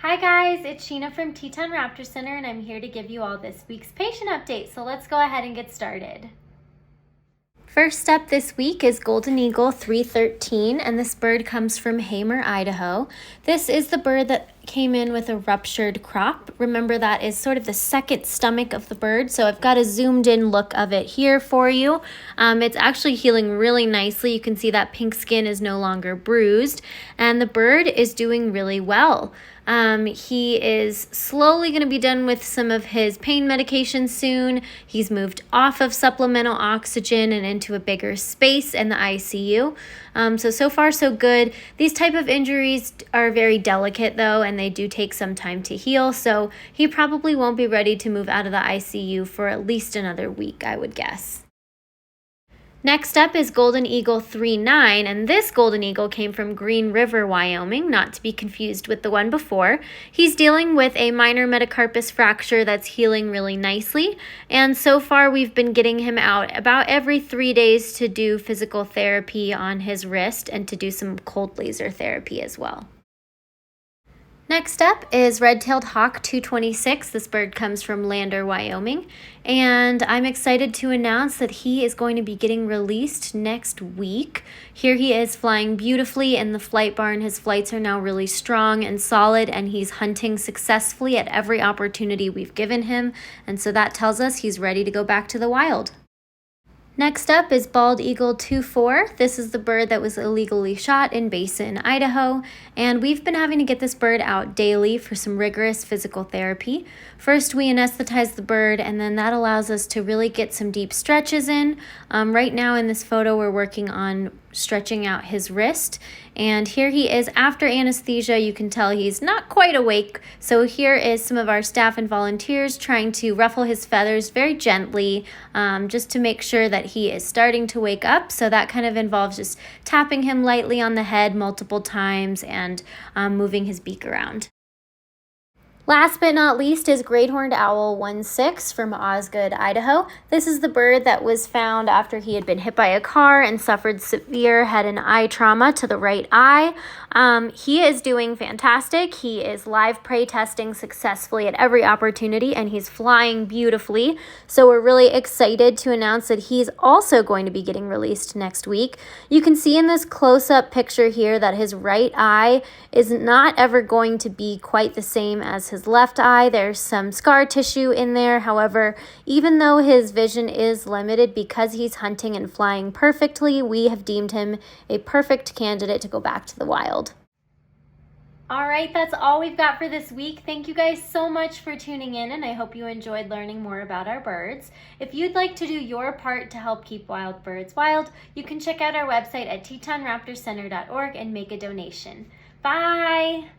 Hi guys, it's Sheena from Teton Raptor Center and I'm here to give you all this week's patient update. So let's go ahead and get started. First up this week is Golden Eagle 313, and this bird comes from Hamer, Idaho. This is the bird that came in with a ruptured crop. Remember, that is sort of the second stomach of the bird, so I've got a zoomed in look of it here for you. It's actually healing really nicely. You can see that pink skin is no longer bruised, and the bird is doing really well. He is slowly going to be done with some of his pain medication soon. He's moved off of supplemental oxygen and into a bigger space in the ICU. So far so good. These type of injuries are very delicate though, and they do take some time to heal. So he probably won't be ready to move out of the ICU for at least another week, I would guess. Next up is Golden Eagle 39, and this Golden Eagle came from Green River, Wyoming, not to be confused with the one before. He's dealing with a minor metacarpus fracture that's healing really nicely, and so far we've been getting him out about every 3 days to do physical therapy on his wrist and to do some cold laser therapy as well. Next up is Red-Tailed Hawk 226. This bird comes from Lander, Wyoming, and I'm excited to announce that he is going to be getting released next week. Here he is flying beautifully in the flight barn. His flights are now really strong and solid, and he's hunting successfully at every opportunity we've given him, and so that tells us he's ready to go back to the wild. Next up is Bald Eagle 24. This is the bird that was illegally shot in Basin, Idaho, and we've been having to get this bird out daily for some rigorous physical therapy. First, we anesthetize the bird, and then that allows us to really get some deep stretches in. Right now in this photo, we're working on stretching out his wrist, and here he is after anesthesia. You can tell he's not quite awake, so here is some of our staff and volunteers trying to ruffle his feathers very gently, just to make sure that he is starting to wake up. So that kind of involves just tapping him lightly on the head multiple times and moving his beak around. Last but not least is Great Horned Owl 16 from Osgood, Idaho. This is the bird that was found after he had been hit by a car and suffered severe head and eye trauma to the right eye. He is doing fantastic. He is live prey testing successfully at every opportunity, and he's flying beautifully. So we're really excited to announce that he's also going to be getting released next week. You can see in this close-up picture here that his right eye is not ever going to be quite the same as his left eye. There's some scar tissue in there. However, even though his vision is limited, because he's hunting and flying perfectly, we have deemed him a perfect candidate to go back to the wild. All right, that's all we've got for this week. Thank you guys so much for tuning in, and I hope you enjoyed learning more about our birds. If you'd like to do your part to help keep wild birds wild, you can check out our website at tetonraptorcenter.org and make a donation. Bye!